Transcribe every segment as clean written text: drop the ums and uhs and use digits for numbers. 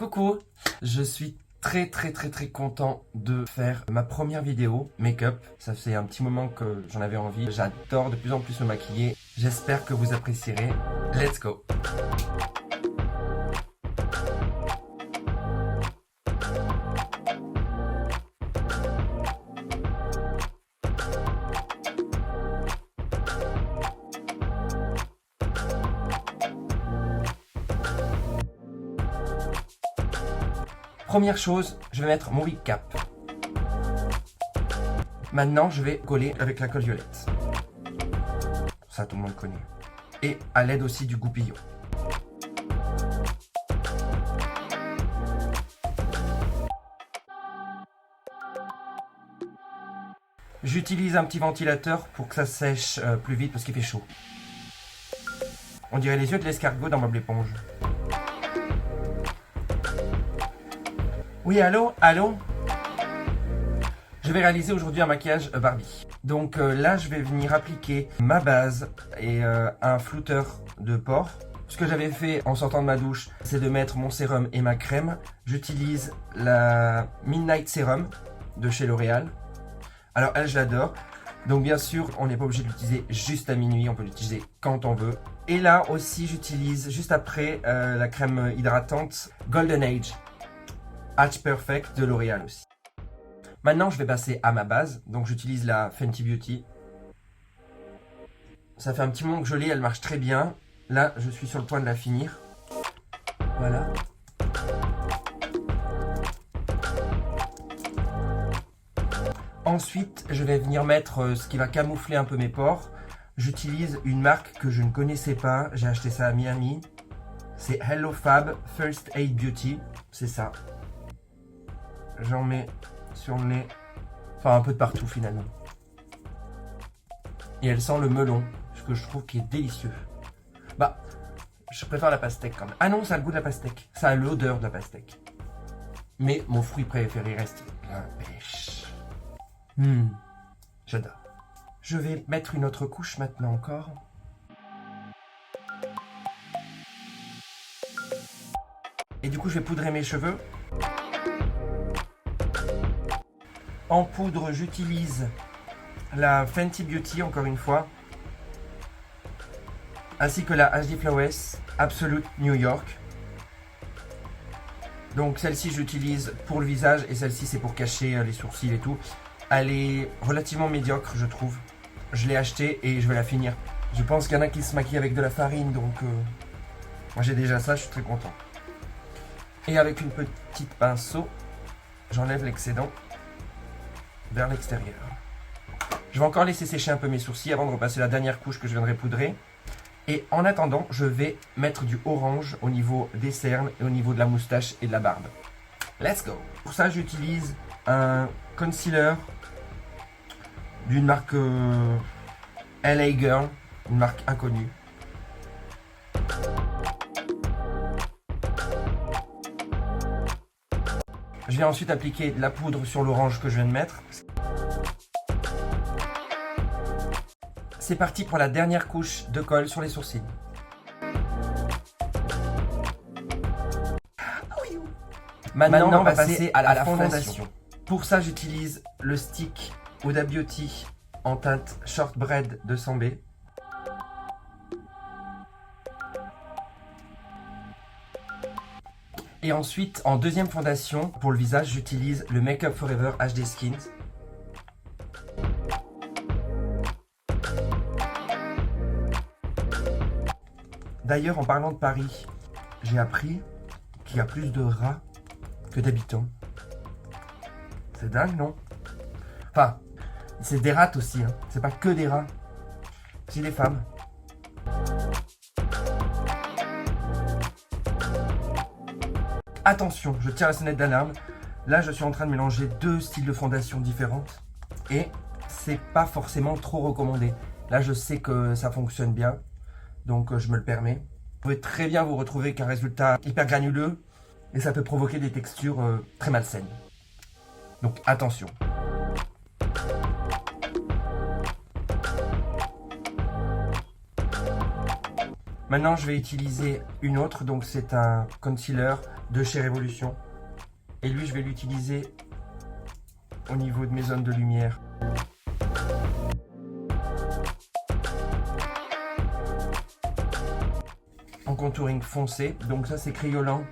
Coucou, je suis très content de faire ma première vidéo make-up. Ça fait un petit moment que j'en avais envie. J'adore de plus en plus me maquiller. J'espère que vous apprécierez. Let's go! Première chose, je vais mettre mon wig cap. Maintenant, je vais coller avec la colle violette. Ça, tout le monde connaît. Et à l'aide aussi du goupillon. J'utilise un petit ventilateur pour que ça sèche plus vite parce qu'il fait chaud. On dirait les yeux de l'escargot dans Bob l'éponge. Oui, allô? Je vais réaliser aujourd'hui un maquillage Barbie. Donc là, je vais venir appliquer ma base et un flouteur de pores. Ce que j'avais fait en sortant de ma douche, c'est de mettre mon sérum et ma crème. J'utilise la Midnight Serum de chez L'Oréal. Alors elle, je l'adore. Donc bien sûr, on n'est pas obligé de l'utiliser juste à minuit, on peut l'utiliser quand on veut. Et là aussi, j'utilise juste après la crème hydratante Golden Age. Age Perfect de L'Oréal aussi. Maintenant, je vais passer à ma base. Donc, j'utilise la Fenty Beauty. Ça fait un petit moment que je l'ai, elle marche très bien. Là, je suis sur le point de la finir. Voilà. Ensuite, je vais venir mettre ce qui va camoufler un peu mes pores. J'utilise une marque que je ne connaissais pas. J'ai acheté ça à Miami. C'est Hello Fab First Aid Beauty. C'est ça. J'en mets sur le nez, enfin un peu de partout finalement. Et elle sent le melon, ce que je trouve qui est délicieux. Bah, je préfère la pastèque quand même. Ah non, ça a le goût de la pastèque, ça a l'odeur de la pastèque. Mais mon fruit préféré reste la pêche. J'adore. Je vais mettre une autre couche maintenant encore. Et du coup, je vais poudrer mes cheveux. En poudre, j'utilise la Fenty Beauty, encore une fois, ainsi que la HD Flawless Absolute New York. Donc celle-ci, j'utilise pour le visage et celle-ci, c'est pour cacher les sourcils et tout. Elle est relativement médiocre, je trouve. Je l'ai achetée et je vais la finir. Je pense qu'il y en a qui se maquillent avec de la farine, donc moi j'ai déjà ça, je suis très content. Et avec une petite pinceau, j'enlève l'excédent vers l'extérieur. Je vais encore laisser sécher un peu mes sourcils avant de repasser la dernière couche que je viendrai poudrer. Et en attendant, je vais mettre du orange au niveau des cernes et au niveau de la moustache et de la barbe. Let's go! Pour ça, j'utilise un concealer d'une marque LA Girl, une marque inconnue. Je vais ensuite appliquer de la poudre sur l'orange que je viens de mettre. C'est parti pour la dernière couche de colle sur les sourcils. Maintenant, on va passer à la fondation. Pour ça, j'utilise le stick Huda Beauty en teinte Shortbread 200B. Et ensuite, en deuxième fondation, pour le visage, j'utilise le Make Up Forever HD Skins. D'ailleurs, en parlant de Paris, j'ai appris qu'il y a plus de rats que d'habitants. C'est dingue, non? Enfin, c'est des rats aussi, hein. C'est pas que des rats. C'est des femmes. Attention, je tire la sonnette d'alarme. Là, je suis en train de mélanger deux styles de fondation différentes. Et c'est pas forcément trop recommandé. Là, je sais que ça fonctionne bien. Donc, je me le permets. Vous pouvez très bien vous retrouver avec un résultat hyper granuleux. Et ça peut provoquer des textures très malsaines. Donc, attention. Maintenant, je vais utiliser une autre. Donc, c'est un concealer de chez Révolution. Et lui, je vais l'utiliser au niveau de mes zones de lumière. En contouring foncé, donc ça c'est Kryolan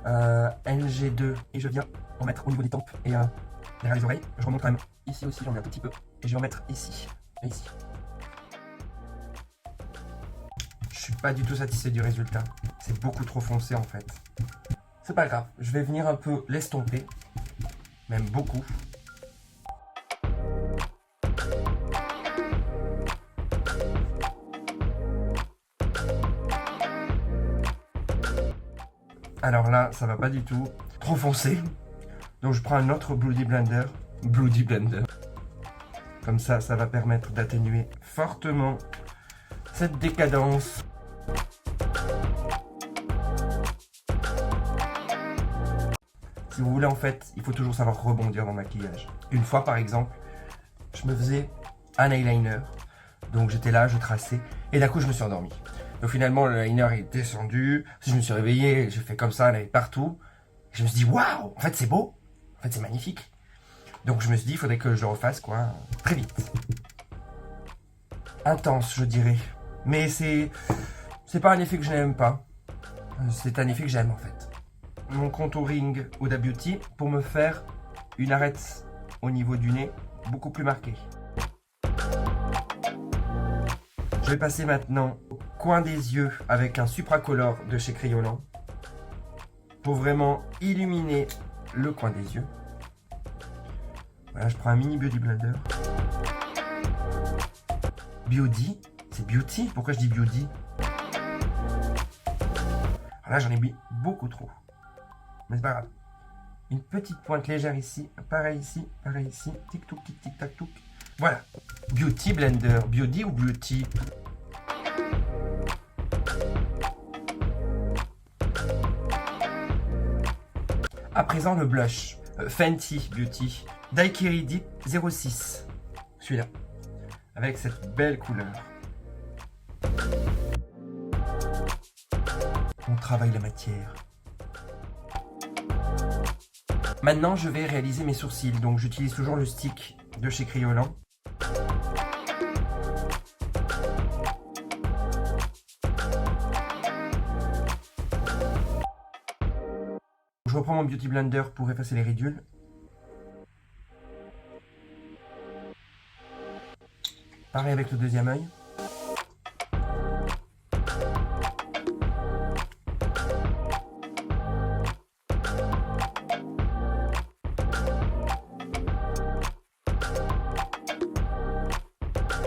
NG2. Et je viens en mettre au niveau des tempes et derrière les oreilles. Je remonte quand même ici aussi, j'en mets un tout petit peu. Et je vais en mettre ici et ici. Je suis pas du tout satisfait du résultat. C'est beaucoup trop foncé en fait. C'est pas grave, je vais venir un peu l'estomper. Même beaucoup. Alors là, ça va pas du tout. Trop foncé. Donc je prends un autre Bloody Blender. Bloody Blender. Comme ça va permettre d'atténuer fortement cette décadence. Si vous voulez, en fait, il faut toujours savoir rebondir dans le maquillage. Une fois, par exemple, je me faisais un eyeliner. Donc j'étais là, je traçais. Et d'un coup, je me suis endormi. Donc finalement, le liner est descendu. Je me suis réveillé, j'ai fait comme ça, il y en avait partout. Et je me suis dit, waouh, en fait, c'est beau. En fait, c'est magnifique. Donc je me suis dit, il faudrait que je le refasse, quoi, très vite. Intense, je dirais. Mais c'est pas un effet que je n'aime pas. C'est un effet que j'aime, en fait. Mon contouring Huda Beauty pour me faire une arête au niveau du nez beaucoup plus marquée. Je vais passer maintenant au coin des yeux avec un Supracolor de chez Kryolan pour vraiment illuminer le coin des yeux. Voilà, je prends un mini Beauty Blender. Beauty, c'est Beauty? Pourquoi je dis Beauty? Alors là, j'en ai mis beaucoup trop. Mais c'est pas grave. Une petite pointe légère ici, pareil ici, tic-touc, tic-tic-tac-touc. Voilà. Beauty Blender. Beauty ou Beauty? À présent, le blush. Fenty Beauty. Daiquiri Deep 06. Celui-là. Avec cette belle couleur. On travaille la matière. Maintenant, je vais réaliser mes sourcils. Donc, j'utilise toujours le stick de chez Kryolan. Je reprends mon Beauty Blender pour effacer les ridules. Pareil avec le deuxième œil.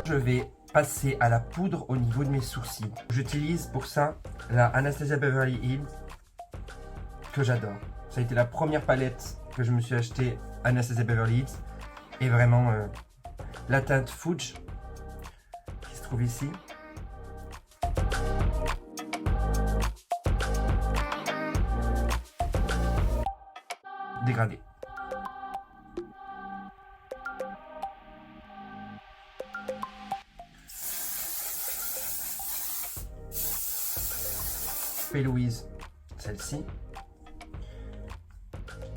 Je vais passer à la poudre au niveau de mes sourcils. J'utilise pour ça la Anastasia Beverly Hills que j'adore. Ça a été la première palette que je me suis acheté Anastasia Beverly Hills. Et vraiment la teinte Fudge qui se trouve ici. Dégradé. Louise, celle-ci.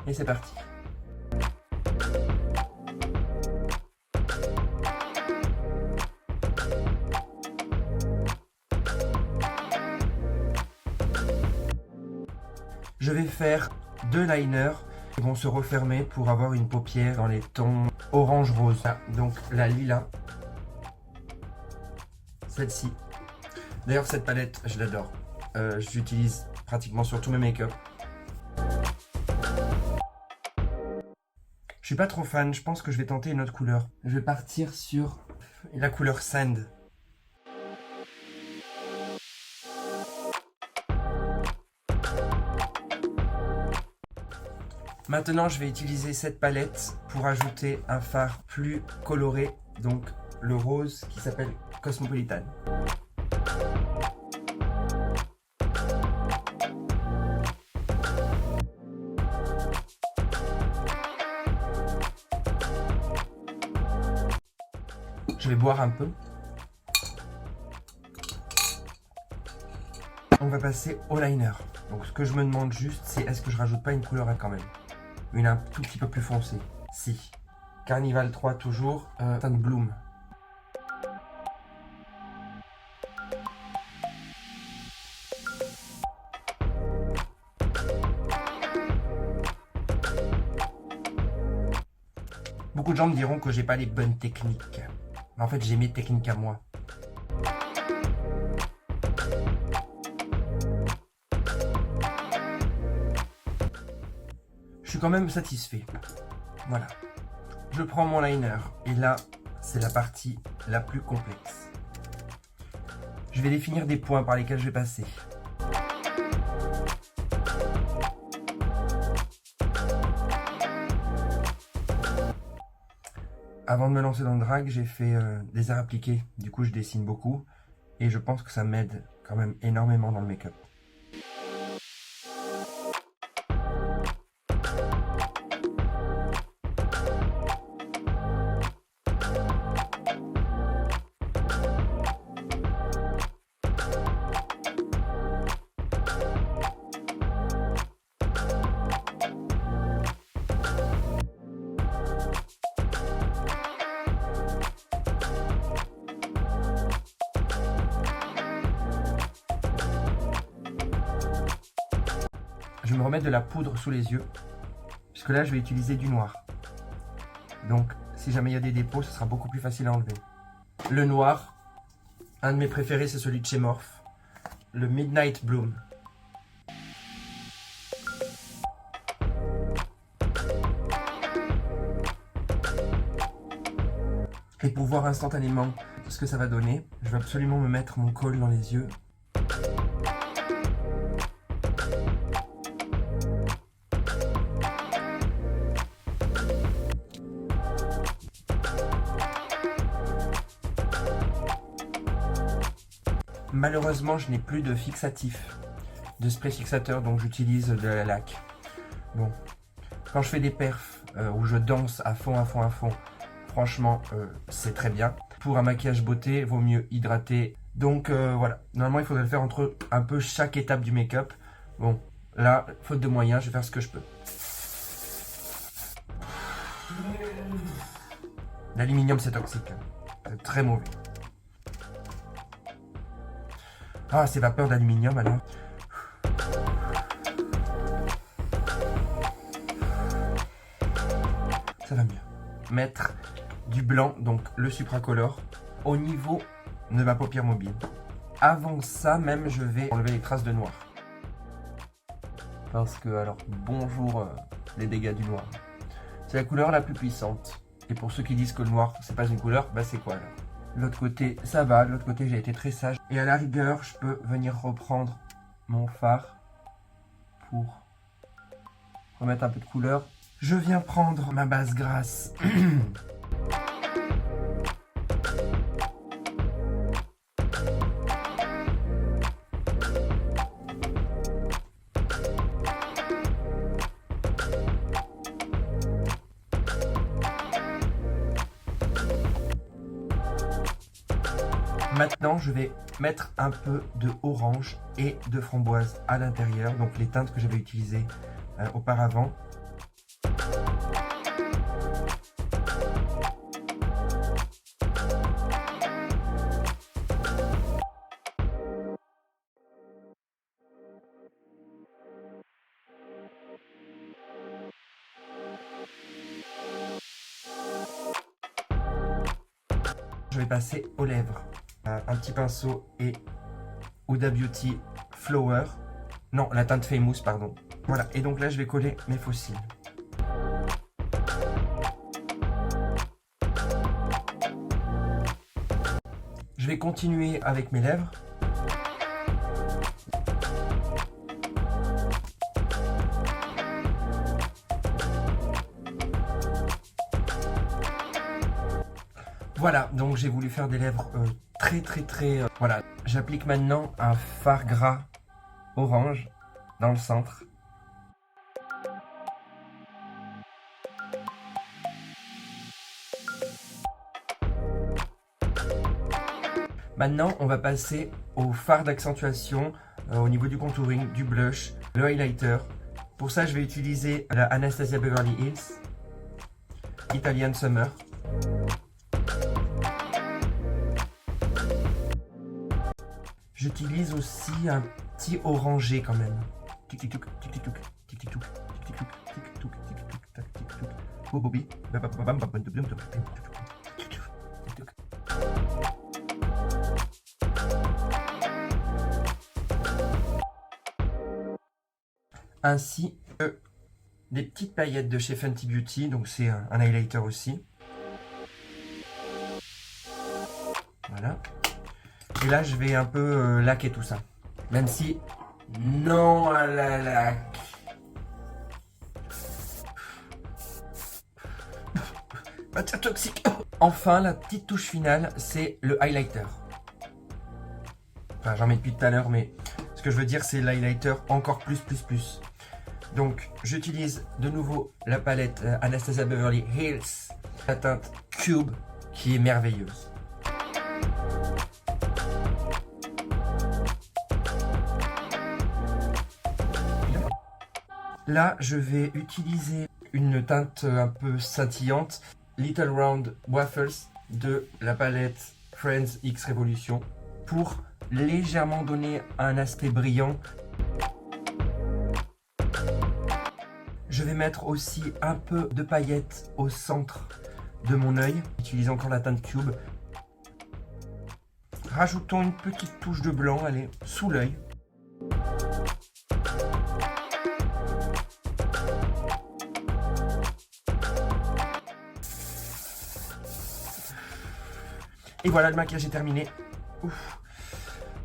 Et c'est parti. Je vais faire deux liners qui vont se refermer pour avoir une paupière dans les tons orange-rose. Ah, donc la lilas. Celle-ci. D'ailleurs, cette palette, je l'adore. J'utilise pratiquement sur tous mes make-up. Je suis pas trop fan, je pense que je vais tenter une autre couleur. Je vais partir sur la couleur Sand. Maintenant, je vais utiliser cette palette pour ajouter un fard plus coloré, donc le rose qui s'appelle Cosmopolitan. Je vais boire un peu. On on va passer au liner. Donc ce que je me demande juste, c'est est-ce que je rajoute pas une couleur quand même. Une un tout petit peu plus foncée. Si. Carnival 3 toujours, teinte Bloom. Beaucoup de gens me diront que j'ai pas les bonnes techniques. Mais en fait, j'ai mes techniques à moi. Je suis quand même satisfait. Voilà. Je prends mon liner et là, c'est la partie la plus complexe. Je vais définir des points par lesquels je vais passer. Avant de me lancer dans le drag, j'ai fait des arts appliqués. Du coup, je dessine beaucoup et je pense que ça m'aide quand même énormément dans le make-up. Je vais me remettre de la poudre sous les yeux, puisque là je vais utiliser du noir. Donc si jamais il y a des dépôts, ce sera beaucoup plus facile à enlever. Le noir, un de mes préférés, c'est celui de chez Morphe, le Midnight Bloom. Et pour voir instantanément ce que ça va donner, je vais absolument me mettre mon col dans les yeux. Malheureusement, je n'ai plus de fixatif, de spray fixateur, donc j'utilise de la laque. Bon, quand je fais des perfs où je danse à fond, franchement, c'est très bien. Pour un maquillage beauté, vaut mieux hydrater. Donc voilà, normalement il faudrait le faire entre un peu chaque étape du make-up. Bon, là, faute de moyens, je vais faire ce que je peux. L'aluminium, c'est toxique. C'est très mauvais. Ah, ces vapeurs d'aluminium alors. Ça va mieux. Mettre du blanc, donc le Supracolor, au niveau de ma paupière mobile. Avant ça, même, je vais enlever les traces de noir. Parce que, alors, bonjour les dégâts du noir. C'est la couleur la plus puissante. Et pour ceux qui disent que le noir, c'est pas une couleur, bah c'est quoi alors? L'autre côté, ça va. De l'autre côté, j'ai été très sage. Et à la rigueur, je peux venir reprendre mon fard pour remettre un peu de couleur. Je viens prendre ma base grasse. Maintenant, je vais mettre un peu de orange et de framboise à l'intérieur, donc les teintes que j'avais utilisées auparavant. Je vais passer aux lèvres. Un petit pinceau et Huda Beauty Flower. Non, la teinte Famous, pardon. Voilà, et donc là, je vais coller mes faux cils. Je vais continuer avec mes lèvres. Voilà, donc j'ai voulu faire des lèvres très... Voilà, j'applique maintenant un fard gras orange dans le centre. Maintenant, on va passer au fard d'accentuation au niveau du contouring, du blush, le highlighter. Pour ça, je vais utiliser la Anastasia Beverly Hills Italian Summer. J'utilise aussi un petit orangé quand même. Tic tic touk, tic tic touk, tic tic touk, tic tic touk, tic tic touk, tic tic touk, tac tic touk. Oh Bobby. Ainsi que des petites paillettes de chez Fenty Beauty, donc c'est un highlighter aussi. Voilà. Et là, je vais un peu laquer tout ça. Même si, non à la laque. Matière toxique. Enfin, la petite touche finale, c'est le highlighter. Enfin, j'en mets depuis tout à l'heure, mais ce que je veux dire, c'est l'highlighter encore plus. Donc, j'utilise de nouveau la palette Anastasia Beverly Hills, la teinte Cube, qui est merveilleuse. Là, je vais utiliser une teinte un peu scintillante, Little Round Waffles de la palette Friends X Revolution, pour légèrement donner un aspect brillant. Je vais mettre aussi un peu de paillettes au centre de mon œil, utilisant encore la teinte Cube. Rajoutons une petite touche de blanc, allez, sous l'œil. Et voilà, le maquillage est terminé. Ouf.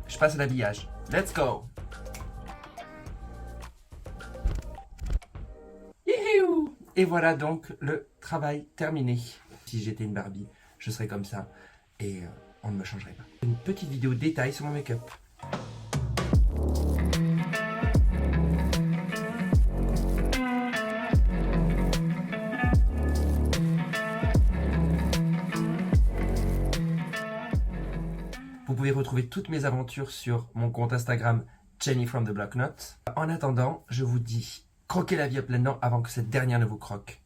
Je passe à l'habillage. Let's go! Youhou! Et voilà donc le travail terminé. Si j'étais une Barbie, je serais comme ça. Et on ne me changerait pas. Une petite vidéo détail sur mon make-up. Vous pouvez retrouver toutes mes aventures sur mon compte Instagram Jenny from the Block Note. En attendant, je vous dis, croquez la vie à pleines dents avant que cette dernière ne vous croque.